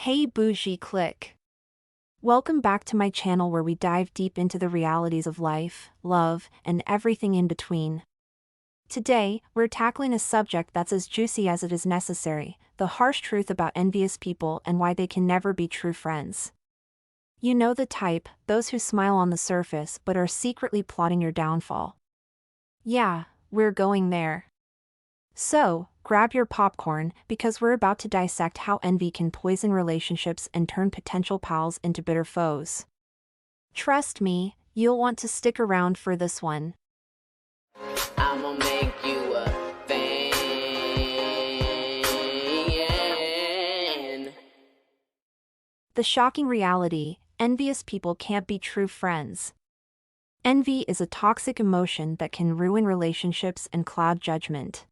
Hey Bougie click. Welcome back to my channel where we dive deep into the realities of life, love, and everything in between. Today, we're tackling a subject that's as juicy as it is necessary, the harsh truth about envious people and why they can never be true friends. You know the type, those who smile on the surface but are secretly plotting your downfall. Yeah, we're going there. So, grab your popcorn, because we're about to dissect how envy can poison relationships and turn potential pals into bitter foes. Trust me, you'll want to stick around for this one. I'ma make you a fan. The shocking reality: envious people can't be true friends. Envy is a toxic emotion that can ruin relationships and cloud judgment.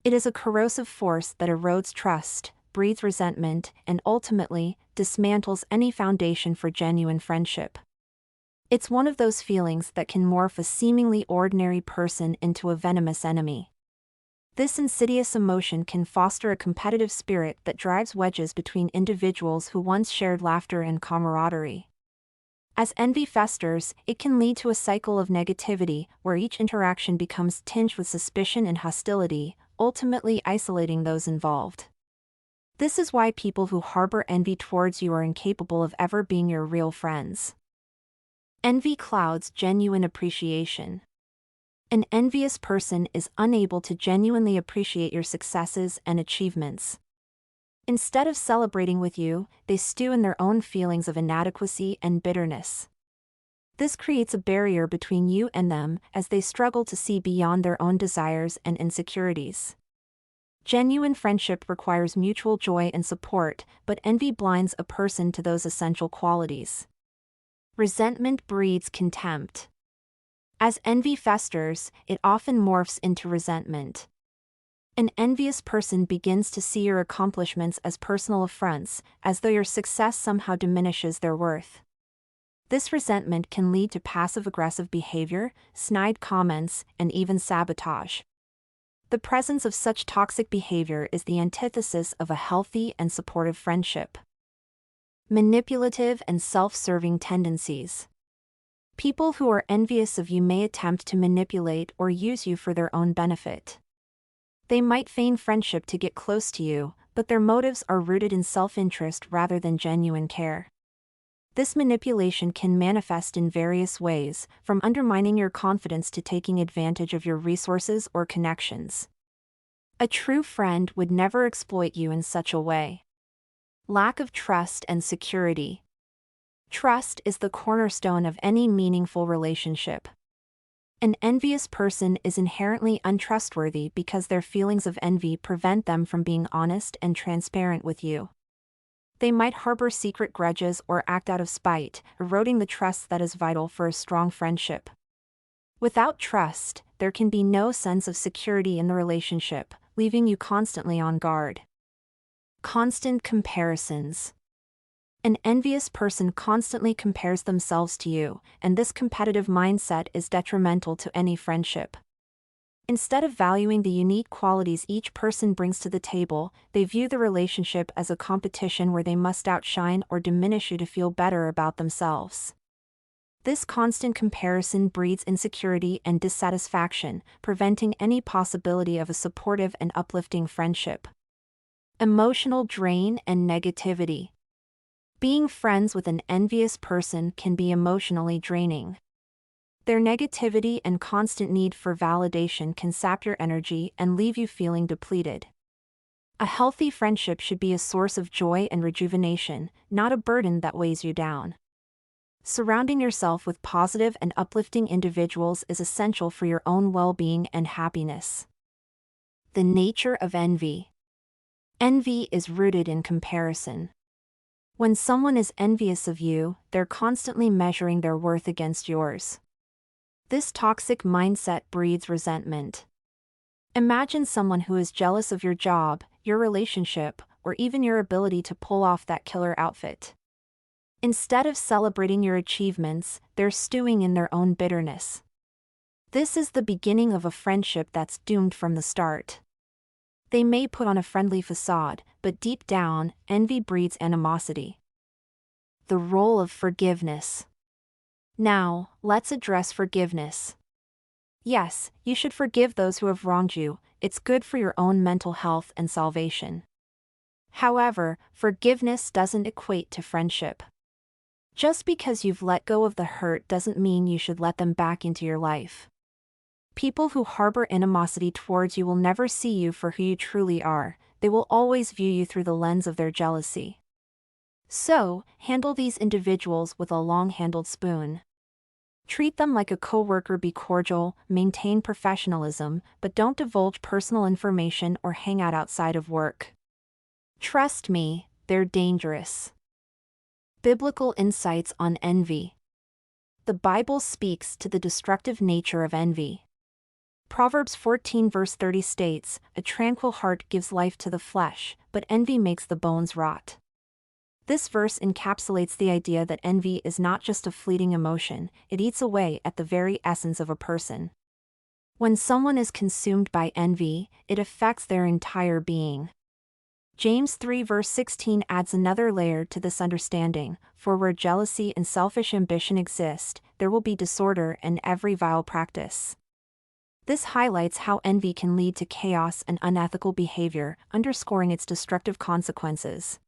It is a corrosive force that erodes trust, breeds resentment, and ultimately, dismantles any foundation for genuine friendship. It's one of those feelings that can morph a seemingly ordinary person into a venomous enemy. This insidious emotion can foster a competitive spirit that drives wedges between individuals who once shared laughter and camaraderie. As envy festers, it can lead to a cycle of negativity where each interaction becomes tinged with suspicion and hostility, ultimately isolating those involved. This is why people who harbor envy towards you are incapable of ever being your real friends. Envy clouds genuine appreciation. An envious person is unable to genuinely appreciate your successes and achievements. Instead of celebrating with you, they stew in their own feelings of inadequacy and bitterness. This creates a barrier between you and them as they struggle to see beyond their own desires and insecurities. Genuine friendship requires mutual joy and support, but envy blinds a person to those essential qualities. Resentment breeds contempt. As envy festers, it often morphs into resentment. An envious person begins to see your accomplishments as personal affronts, as though your success somehow diminishes their worth. This resentment can lead to passive-aggressive behavior, snide comments, and even sabotage. The presence of such toxic behavior is the antithesis of a healthy and supportive friendship. Manipulative and self-serving tendencies. People who are envious of you may attempt to manipulate or use you for their own benefit. They might feign friendship to get close to you, but their motives are rooted in self-interest rather than genuine care. This manipulation can manifest in various ways, from undermining your confidence to taking advantage of your resources or connections. A true friend would never exploit you in such a way. Lack of trust and security. Trust is the cornerstone of any meaningful relationship. An envious person is inherently untrustworthy because their feelings of envy prevent them from being honest and transparent with you. They might harbor secret grudges or act out of spite, eroding the trust that is vital for a strong friendship. Without trust, there can be no sense of security in the relationship, leaving you constantly on guard. Constant comparisons. An envious person constantly compares themselves to you, and this competitive mindset is detrimental to any friendship. Instead of valuing the unique qualities each person brings to the table, they view the relationship as a competition where they must outshine or diminish you to feel better about themselves. This constant comparison breeds insecurity and dissatisfaction, preventing any possibility of a supportive and uplifting friendship. Emotional drain and negativity. Being friends with an envious person can be emotionally draining. Their negativity and constant need for validation can sap your energy and leave you feeling depleted. A healthy friendship should be a source of joy and rejuvenation, not a burden that weighs you down. Surrounding yourself with positive and uplifting individuals is essential for your own well-being and happiness. The nature of envy. Envy is rooted in comparison. When someone is envious of you, they're constantly measuring their worth against yours. This toxic mindset breeds resentment. Imagine someone who is jealous of your job, your relationship, or even your ability to pull off that killer outfit. Instead of celebrating your achievements, they're stewing in their own bitterness. This is the beginning of a friendship that's doomed from the start. They may put on a friendly facade, but deep down, envy breeds animosity. The role of forgiveness. Now, let's address forgiveness. Yes, you should forgive those who have wronged you, it's good for your own mental health and salvation. However, forgiveness doesn't equate to friendship. Just because you've let go of the hurt doesn't mean you should let them back into your life. People who harbor animosity towards you will never see you for who you truly are, they will always view you through the lens of their jealousy. So, handle these individuals with a long-handled spoon. Treat them like a coworker, be cordial, maintain professionalism, but don't divulge personal information or hang out outside of work. Trust me, they're dangerous. Biblical insights on envy. The Bible speaks to the destructive nature of envy. Proverbs 14 verse 30 states, "A tranquil heart gives life to the flesh, but envy makes the bones rot." This verse encapsulates the idea that envy is not just a fleeting emotion, it eats away at the very essence of a person. When someone is consumed by envy, it affects their entire being. James 3 verse 16 adds another layer to this understanding, for where jealousy and selfish ambition exist, there will be disorder and every vile practice. This highlights how envy can lead to chaos and unethical behavior, underscoring its destructive consequences.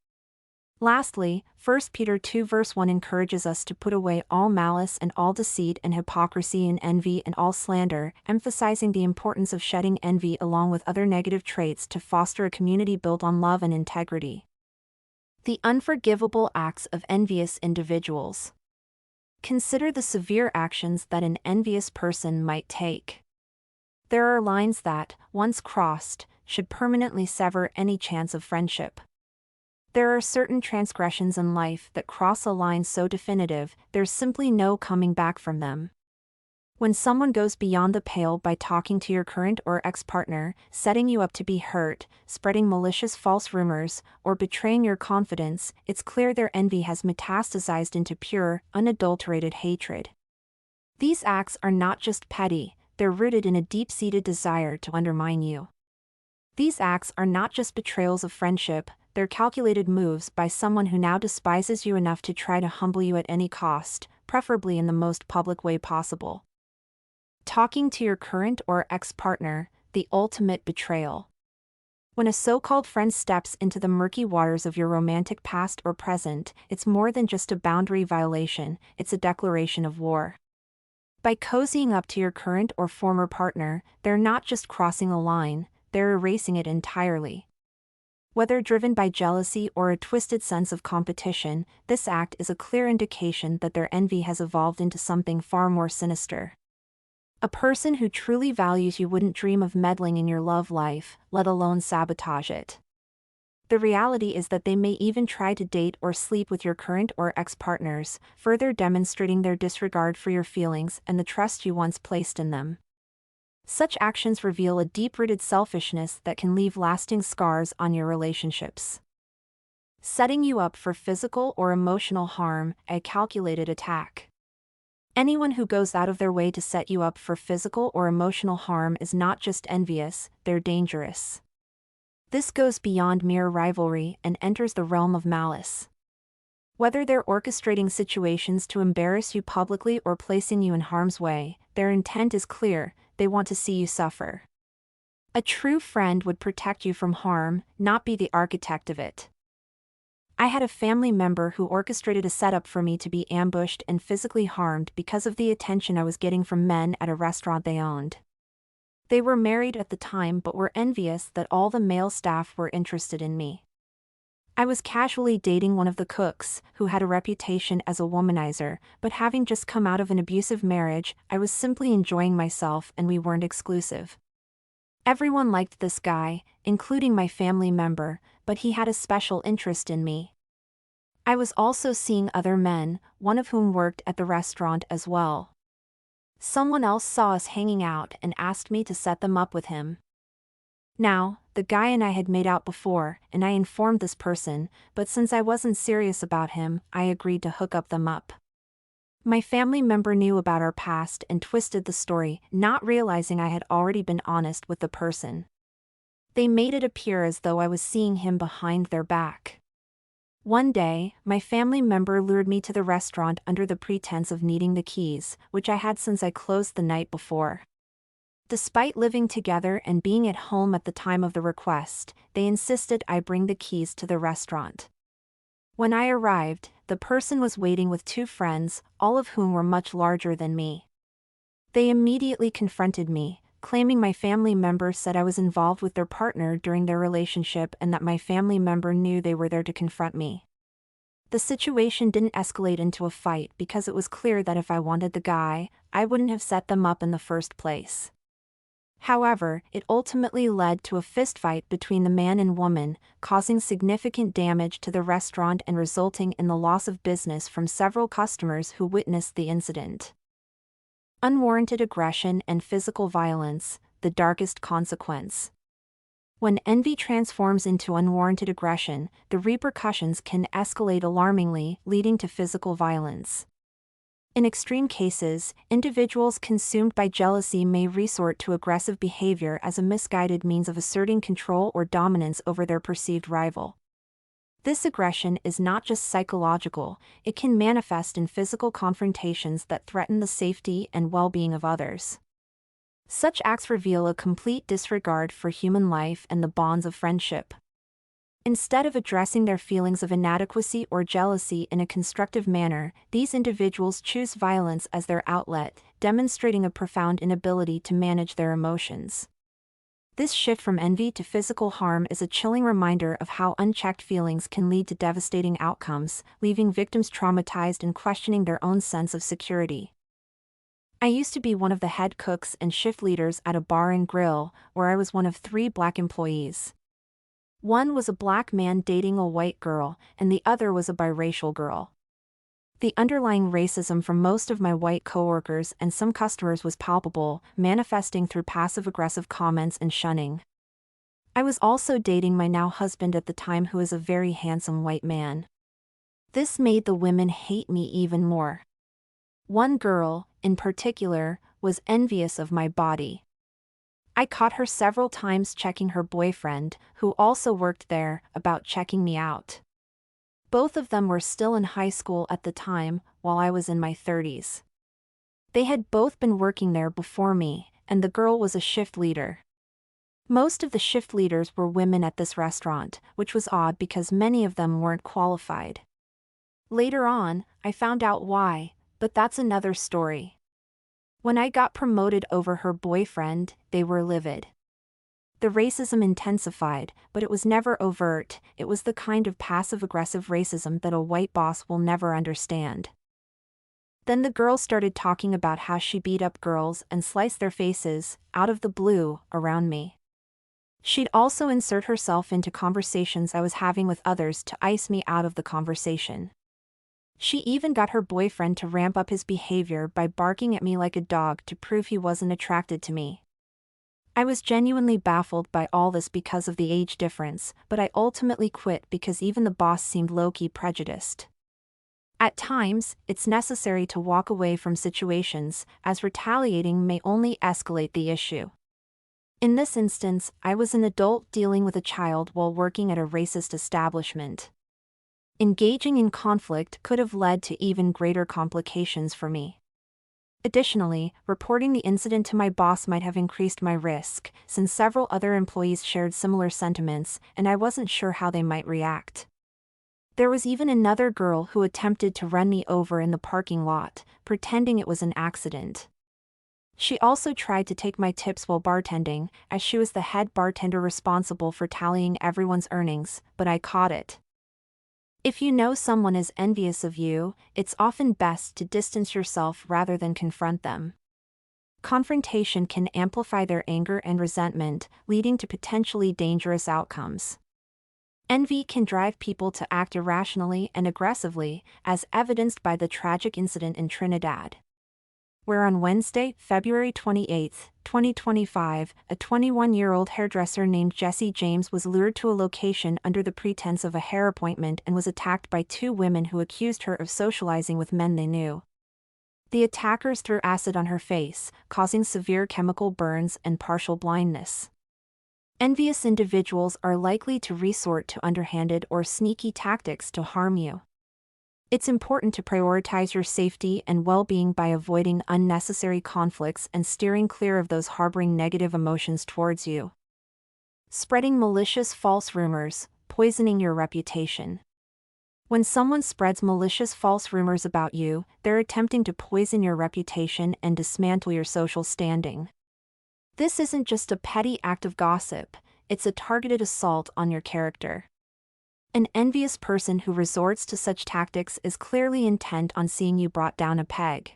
Lastly, 1 Peter 2 verse 1 encourages us to put away all malice and all deceit and hypocrisy and envy and all slander, emphasizing the importance of shedding envy along with other negative traits to foster a community built on love and integrity. The unforgivable acts of envious individuals. Consider the severe actions that an envious person might take. There are lines that, once crossed, should permanently sever any chance of friendship. There are certain transgressions in life that cross a line so definitive, there's simply no coming back from them. When someone goes beyond the pale by talking to your current or ex-partner, setting you up to be hurt, spreading malicious false rumors, or betraying your confidence, it's clear their envy has metastasized into pure, unadulterated hatred. These acts are not just petty, they're rooted in a deep-seated desire to undermine you. These acts are not just betrayals of friendship, they're calculated moves by someone who now despises you enough to try to humble you at any cost, preferably in the most public way possible. Talking to your current or ex-partner, the ultimate betrayal. When a so-called friend steps into the murky waters of your romantic past or present, it's more than just a boundary violation, it's a declaration of war. By cozying up to your current or former partner, they're not just crossing a line, they're erasing it entirely. Whether driven by jealousy or a twisted sense of competition, this act is a clear indication that their envy has evolved into something far more sinister. A person who truly values you wouldn't dream of meddling in your love life, let alone sabotage it. The reality is that they may even try to date or sleep with your current or ex-partners, further demonstrating their disregard for your feelings and the trust you once placed in them. Such actions reveal a deep-rooted selfishness that can leave lasting scars on your relationships. Setting you up for physical or emotional harm, a calculated attack. Anyone who goes out of their way to set you up for physical or emotional harm is not just envious, they're dangerous. This goes beyond mere rivalry and enters the realm of malice. Whether they're orchestrating situations to embarrass you publicly or placing you in harm's way, their intent is clear, they want to see you suffer. A true friend would protect you from harm, not be the architect of it. I had a family member who orchestrated a setup for me to be ambushed and physically harmed because of the attention I was getting from men at a restaurant they owned. They were married at the time but were envious that all the male staff were interested in me. I was casually dating one of the cooks, who had a reputation as a womanizer, but having just come out of an abusive marriage, I was simply enjoying myself and we weren't exclusive. Everyone liked this guy, including my family member, but he had a special interest in me. I was also seeing other men, one of whom worked at the restaurant as well. Someone else saw us hanging out and asked me to set them up with him. Now, the guy and I had made out before, and I informed this person, but since I wasn't serious about him, I agreed to hook them up. My family member knew about our past and twisted the story, not realizing I had already been honest with the person. They made it appear as though I was seeing him behind their back. One day, my family member lured me to the restaurant under the pretense of needing the keys, which I had since I closed the night before. Despite living together and being at home at the time of the request, they insisted I bring the keys to the restaurant. When I arrived, the person was waiting with two friends, all of whom were much larger than me. They immediately confronted me, claiming my family member said I was involved with their partner during their relationship and that my family member knew they were there to confront me. The situation didn't escalate into a fight because it was clear that if I wanted the guy, I wouldn't have set them up in the first place. However, it ultimately led to a fistfight between the man and woman, causing significant damage to the restaurant and resulting in the loss of business from several customers who witnessed the incident. Unwarranted aggression and physical violence, the darkest consequence. When envy transforms into unwarranted aggression, the repercussions can escalate alarmingly, leading to physical violence. In extreme cases, individuals consumed by jealousy may resort to aggressive behavior as a misguided means of asserting control or dominance over their perceived rival. This aggression is not just psychological, it can manifest in physical confrontations that threaten the safety and well-being of others. Such acts reveal a complete disregard for human life and the bonds of friendship. Instead of addressing their feelings of inadequacy or jealousy in a constructive manner, these individuals choose violence as their outlet, demonstrating a profound inability to manage their emotions. This shift from envy to physical harm is a chilling reminder of how unchecked feelings can lead to devastating outcomes, leaving victims traumatized and questioning their own sense of security. I used to be one of the head cooks and shift leaders at a bar and grill, where I was one of 3 black employees. One was a black man dating a white girl, and the other was a biracial girl. The underlying racism from most of my white coworkers and some customers was palpable, manifesting through passive-aggressive comments and shunning. I was also dating my now husband at the time, who is a very handsome white man. This made the women hate me even more. One girl, in particular, was envious of my body. I caught her several times checking her boyfriend, who also worked there, about checking me out. Both of them were still in high school at the time, while I was in my 30s. They had both been working there before me, and the girl was a shift leader. Most of the shift leaders were women at this restaurant, which was odd because many of them weren't qualified. Later on, I found out why, but that's another story. When I got promoted over her boyfriend, they were livid. The racism intensified, but it was never overt. It was the kind of passive-aggressive racism that a white boss will never understand. Then the girl started talking about how she beat up girls and sliced their faces, out of the blue, around me. She'd also insert herself into conversations I was having with others to ice me out of the conversation. She even got her boyfriend to ramp up his behavior by barking at me like a dog to prove he wasn't attracted to me. I was genuinely baffled by all this because of the age difference, but I ultimately quit because even the boss seemed low-key prejudiced. At times, it's necessary to walk away from situations, as retaliating may only escalate the issue. In this instance, I was an adult dealing with a child while working at a racist establishment. Engaging in conflict could have led to even greater complications for me. Additionally, reporting the incident to my boss might have increased my risk, since several other employees shared similar sentiments, and I wasn't sure how they might react. There was even another girl who attempted to run me over in the parking lot, pretending it was an accident. She also tried to take my tips while bartending, as she was the head bartender responsible for tallying everyone's earnings, but I caught it. If you know someone is envious of you, it's often best to distance yourself rather than confront them. Confrontation can amplify their anger and resentment, leading to potentially dangerous outcomes. Envy can drive people to act irrationally and aggressively, as evidenced by the tragic incident in Trinidad, where on Wednesday, February 28, 2025, a 21-year-old hairdresser named Jessie James was lured to a location under the pretense of a hair appointment and was attacked by 2 women who accused her of socializing with men they knew. The attackers threw acid on her face, causing severe chemical burns and partial blindness. Envious individuals are likely to resort to underhanded or sneaky tactics to harm you. It's important to prioritize your safety and well-being by avoiding unnecessary conflicts and steering clear of those harboring negative emotions towards you. Spreading malicious false rumors, poisoning your reputation. When someone spreads malicious false rumors about you, they're attempting to poison your reputation and dismantle your social standing. This isn't just a petty act of gossip, it's a targeted assault on your character. An envious person who resorts to such tactics is clearly intent on seeing you brought down a peg.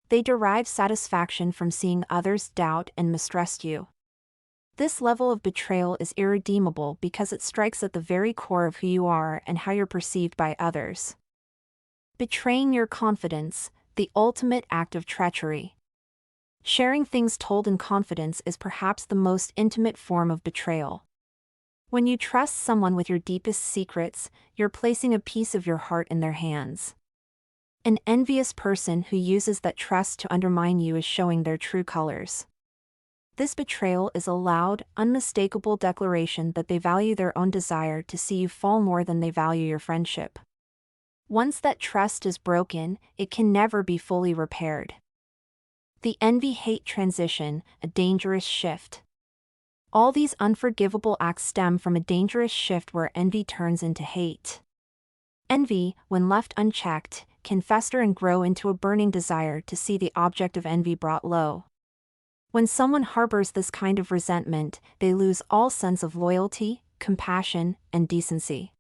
They derive satisfaction from seeing others doubt and mistrust you. This level of betrayal is irredeemable because it strikes at the very core of who you are and how you're perceived by others. Betraying your confidence, the ultimate act of treachery. Sharing things told in confidence is perhaps the most intimate form of betrayal. When you trust someone with your deepest secrets, you're placing a piece of your heart in their hands. An envious person who uses that trust to undermine you is showing their true colors. This betrayal is a loud, unmistakable declaration that they value their own desire to see you fall more than they value your friendship. Once that trust is broken, it can never be fully repaired. The envy-hate transition, a dangerous shift. All these unforgivable acts stem from a dangerous shift where envy turns into hate. Envy, when left unchecked, can fester and grow into a burning desire to see the object of envy brought low. When someone harbors this kind of resentment, they lose all sense of loyalty, compassion, and decency.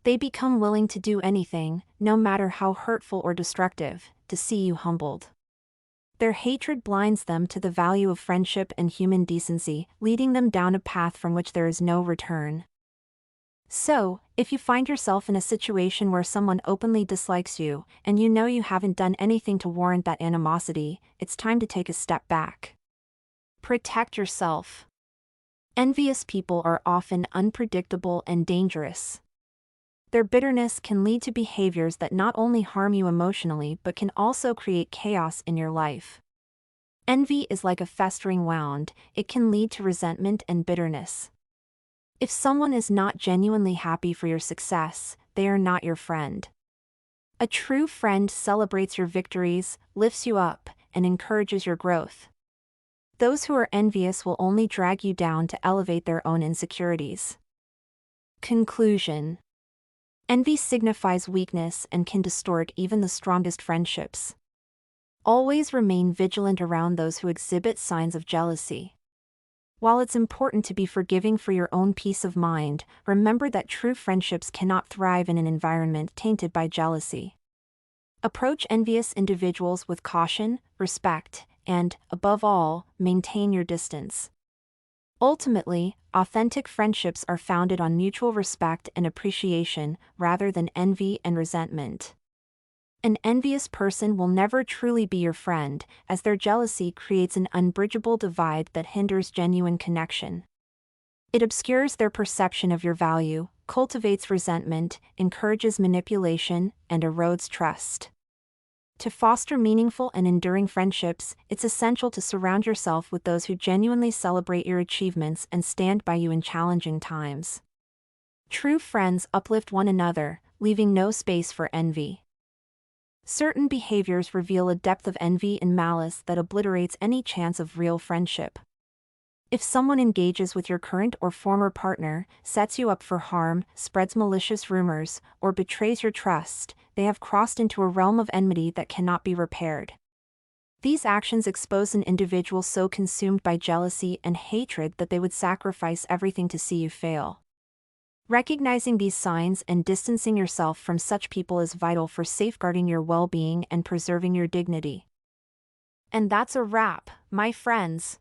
They become willing to do anything, no matter how hurtful or destructive, to see you humbled. Their hatred blinds them to the value of friendship and human decency, leading them down a path from which there is no return. So, if you find yourself in a situation where someone openly dislikes you, and you know you haven't done anything to warrant that animosity, it's time to take a step back. Protect yourself. Envious people are often unpredictable and dangerous. Their bitterness can lead to behaviors that not only harm you emotionally but can also create chaos in your life. Envy is like a festering wound, it can lead to resentment and bitterness. If someone is not genuinely happy for your success, they are not your friend. A true friend celebrates your victories, lifts you up, and encourages your growth. Those who are envious will only drag you down to elevate their own insecurities. Conclusion. Envy signifies weakness and can distort even the strongest friendships. Always remain vigilant around those who exhibit signs of jealousy. While it's important to be forgiving for your own peace of mind, remember that true friendships cannot thrive in an environment tainted by jealousy. Approach envious individuals with caution, respect, and, above all, maintain your distance. Ultimately, authentic friendships are founded on mutual respect and appreciation rather than envy and resentment. An envious person will never truly be your friend, as their jealousy creates an unbridgeable divide that hinders genuine connection. It obscures their perception of your value, cultivates resentment, encourages manipulation, and erodes trust. To foster meaningful and enduring friendships, it's essential to surround yourself with those who genuinely celebrate your achievements and stand by you in challenging times. True friends uplift one another, leaving no space for envy. Certain behaviors reveal a depth of envy and malice that obliterates any chance of real friendship. If someone engages with your current or former partner, sets you up for harm, spreads malicious rumors, or betrays your trust, they have crossed into a realm of enmity that cannot be repaired. These actions expose an individual so consumed by jealousy and hatred that they would sacrifice everything to see you fail. Recognizing these signs and distancing yourself from such people is vital for safeguarding your well-being and preserving your dignity. And that's a wrap, my friends.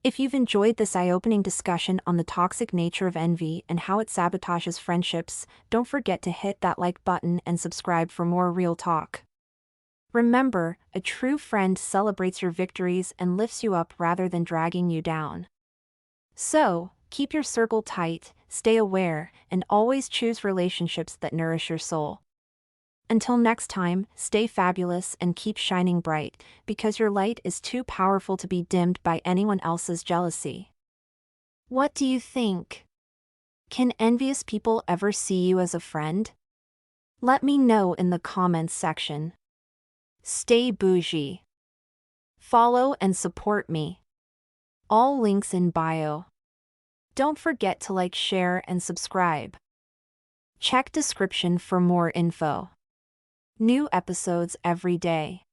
If you've enjoyed this eye-opening discussion on the toxic nature of envy and how it sabotages friendships, don't forget to hit that like button and subscribe for more real talk. Remember, a true friend celebrates your victories and lifts you up rather than dragging you down. So, keep your circle tight, stay aware, and always choose relationships that nourish your soul. Until next time, stay fabulous and keep shining bright, because your light is too powerful to be dimmed by anyone else's jealousy. What do you think? Can envious people ever see you as a friend? Let me know in the comments section. Stay bougie. Follow and support me. All links in bio. Don't forget to like, share, and subscribe. Check description for more info. New episodes every day.